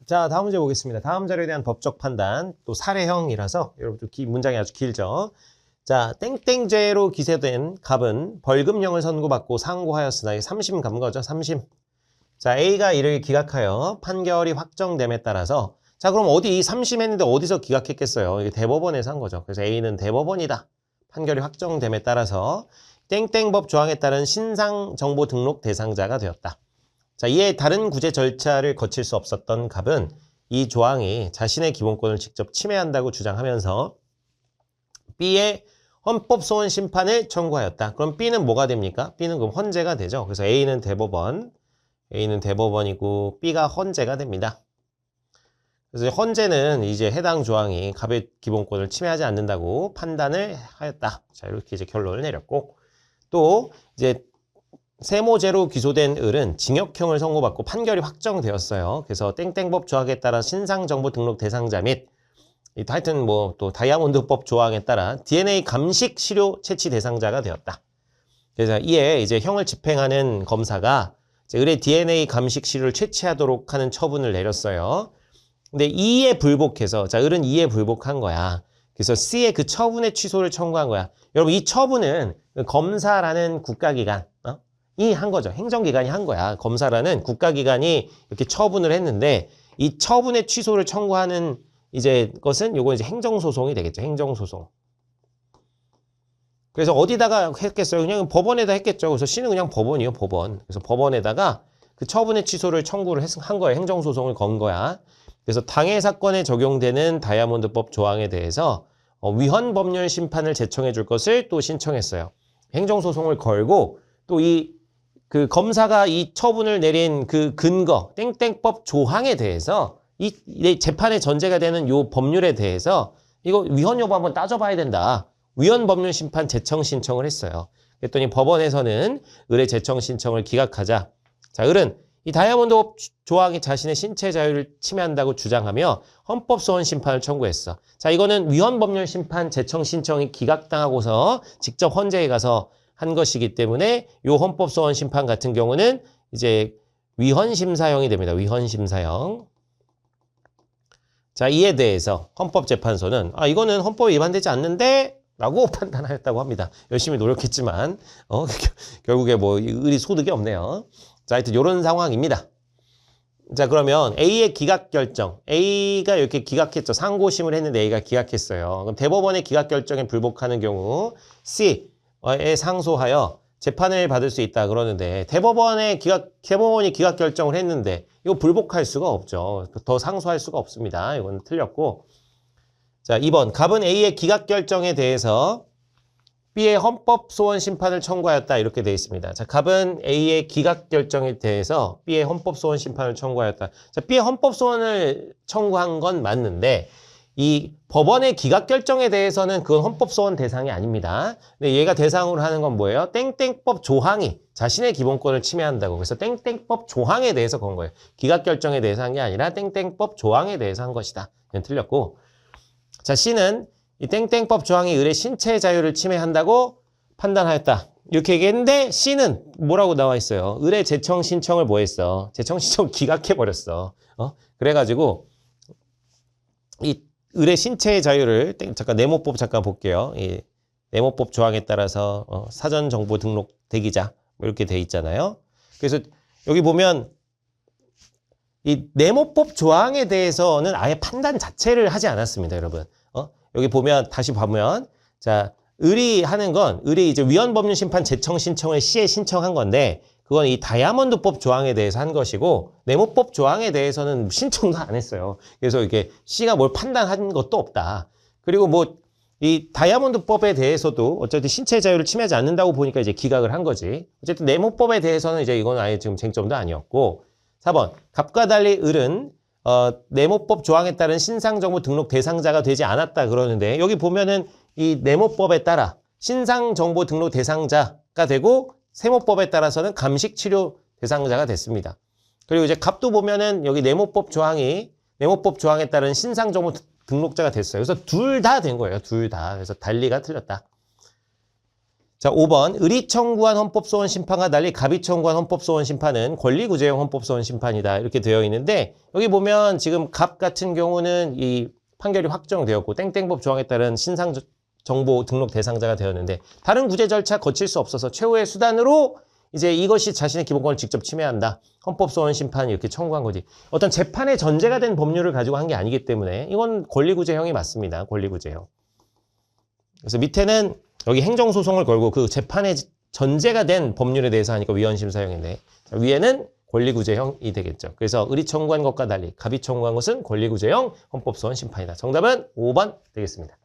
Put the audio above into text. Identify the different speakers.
Speaker 1: 자, 다음 문제 보겠습니다. 다음 자료에 대한 법적 판단, 또 사례형이라서 여러분 문장이 아주 길죠. 자, 땡땡죄로 기소된 갑은 벌금형을 선고받고 상고하였으나 3심 간 거죠. 3심. 자, A가 이를 기각하여 판결이 확정됨에 따라서 자, 그럼 어디 3심 했는데 어디서 기각했겠어요? 이게 대법원에서 한 거죠. 그래서 A는 대법원이다. 판결이 확정됨에 따라서 땡땡법 조항에 따른 신상 정보 등록 대상자가 되었다. 자, 이에 다른 구제 절차를 거칠 수 없었던 갑은 이 조항이 자신의 기본권을 직접 침해한다고 주장하면서 B의 헌법소원 심판을 청구하였다. 그럼 B는 뭐가 됩니까? B는 그럼 헌재가 되죠. 그래서 A는 대법원이고 B가 헌재가 됩니다. 그래서 헌재는 이제 해당 조항이 갑의 기본권을 침해하지 않는다고 판단을 하였다. 자, 이렇게 이제 결론을 내렸고 또 이제 세모죄로 기소된 을은 징역형을 선고받고 판결이 확정되었어요. 그래서 땡땡법 조항에 따라 신상정보 등록 대상자 및 하여튼 뭐 또 다이아몬드법 조항에 따라 DNA 감식 시료 채취 대상자가 되었다. 그래서 이에 이제 형을 집행하는 검사가 이제 을의 DNA 감식 시료를 채취하도록 하는 처분을 내렸어요. 근데 이에 불복해서 자, 을은 이에 불복한 거야. 그래서 C의 그 처분의 취소를 청구한 거야. 여러분 이 처분은 검사라는 국가기관 이 한 거죠. 행정기관이 한 거야. 검사라는 국가기관이 이렇게 처분을 했는데 이 처분의 취소를 청구하는 이제 것은 요거 이제 행정소송이 되겠죠. 행정소송. 그래서 어디다가 했겠어요? 그냥 법원에다 했겠죠. 그래서 C는 그냥 법원이요, 법원. 그래서 법원에다가 그 처분의 취소를 청구를 한 거예요. 행정소송을 건 거야. 그래서 당해 사건에 적용되는 다이아몬드법 조항에 대해서 위헌 법률 심판을 제청해 줄 것을 또 신청했어요. 행정소송을 걸고 또 그 검사가 이 처분을 내린 그 근거, 땡땡법 조항에 대해서 이 재판의 전제가 되는 요 법률에 대해서 이거 위헌 여부 한번 따져봐야 된다. 위헌 법률 심판 제청 신청을 했어요. 그랬더니 법원에서는 을의 제청 신청을 기각하자. 자, 을은 이 다이아몬드법 조항이 자신의 신체 자유를 침해한다고 주장하며 헌법소원 심판을 청구했어. 자, 이거는 위헌 법률 심판 제청 신청이 기각당하고서 직접 헌재에 가서 한 것이기 때문에 요 헌법소원 심판 같은 경우는 이제 위헌심사형이 됩니다. 위헌심사형. 자, 이에 대해서 헌법재판소는 이거는 헌법에 위반되지 않는데 라고 판단하였다고 합니다. 열심히 노력했지만 결국에 뭐 을이 소득이 없네요. 자, 하여튼 이런 상황입니다. 자, 그러면 A의 기각 결정. A가 이렇게 기각했죠. 상고심을 했는데 A가 기각했어요. 그럼 대법원의 기각 결정에 불복하는 경우 C에 상소하여 재판을 받을 수 있다 그러는데 대법원이 기각 결정을 했는데 이거 불복할 수가 없죠. 더 상소할 수가 없습니다. 이건 틀렸고. 자, 2번. 갑은 A의 기각 결정에 대해서 B의 헌법소원 심판을 청구하였다. 이렇게 되어 있습니다. 자, 갑은 A의 기각 결정에 대해서 B의 헌법소원 심판을 청구하였다. 자, B의 헌법소원을 청구한 건 맞는데 이 법원의 기각 결정에 대해서는 그건 헌법소원 대상이 아닙니다. 근데 얘가 대상으로 하는 건 뭐예요? 땡땡법 조항이 자신의 기본권을 침해한다고. 그래서 땡땡법 조항에 대해서 건 거예요. 기각 결정에 대해서 한 게 아니라 땡땡법 조항에 대해서 한 것이다. 이건 틀렸고. 자, C는 이 땡땡법 조항이 을의 신체 자유를 침해한다고 판단하였다. 이렇게 얘기했는데 C는 뭐라고 나와 있어요? 을의 제청 신청을 뭐 했어? 제청 신청 기각해버렸어. 그래가지고 이 을의 신체의 자유를 잠깐 네모법 잠깐 볼게요. 이 네모법 조항에 따라서 사전 정보 등록 대기자 뭐 이렇게 돼 있잖아요. 그래서 여기 보면 이 네모법 조항에 대해서는 아예 판단 자체를 하지 않았습니다, 여러분. 여기 보면 다시 보면 자, 을이 하는 건 을이 이제 위헌 법률 심판 제청 신청을 C에 신청한 건데 그건 이 다이아몬드법 조항에 대해서 한 것이고 네모법 조항에 대해서는 신청도 안 했어요. 그래서 이게 C가 뭘 판단한 것도 없다. 그리고 뭐 이 다이아몬드법에 대해서도 어쨌든 신체 자유를 침해하지 않는다고 보니까 이제 기각을 한 거지. 어쨌든 네모법에 대해서는 이제 이건 아예 지금 쟁점도 아니었고 4번 갑과 달리 을은 네모법 조항에 따른 신상정보 등록 대상자가 되지 않았다 그러는데 여기 보면은 이 네모법에 따라 신상정보 등록 대상자가 되고 세모법에 따라서는 감식치료 대상자가 됐습니다. 그리고 이제 갑도 보면은 여기 네모법 조항에 따른 신상정보 등록자가 됐어요. 그래서 둘 다 된 거예요. 둘 다. 그래서 달리가 틀렸다. 자, 5번. 의리 청구한 헌법소원 심판과 달리 갑이 청구한 헌법소원 심판은 권리구제형 헌법소원 심판이다. 이렇게 되어 있는데 여기 보면 지금 갑 같은 경우는 이 판결이 확정되었고 땡땡법 조항에 따른 신상 정보 등록 대상자가 되었는데 다른 구제 절차 거칠 수 없어서 최후의 수단으로 이제 이것이 자신의 기본권을 직접 침해한다. 헌법소원 심판이 이렇게 청구한 거지. 어떤 재판의 전제가 된 법률을 가지고 한 게 아니기 때문에 이건 권리구제형이 맞습니다. 권리구제형. 그래서 밑에는 여기 행정소송을 걸고 그 재판의 전제가 된 법률에 대해서 하니까 위헌심사형인데 위에는 권리구제형이 되겠죠. 그래서 의리 청구한 것과 달리 갑이 청구한 것은 권리구제형 헌법소원 심판이다. 정답은 5번 되겠습니다.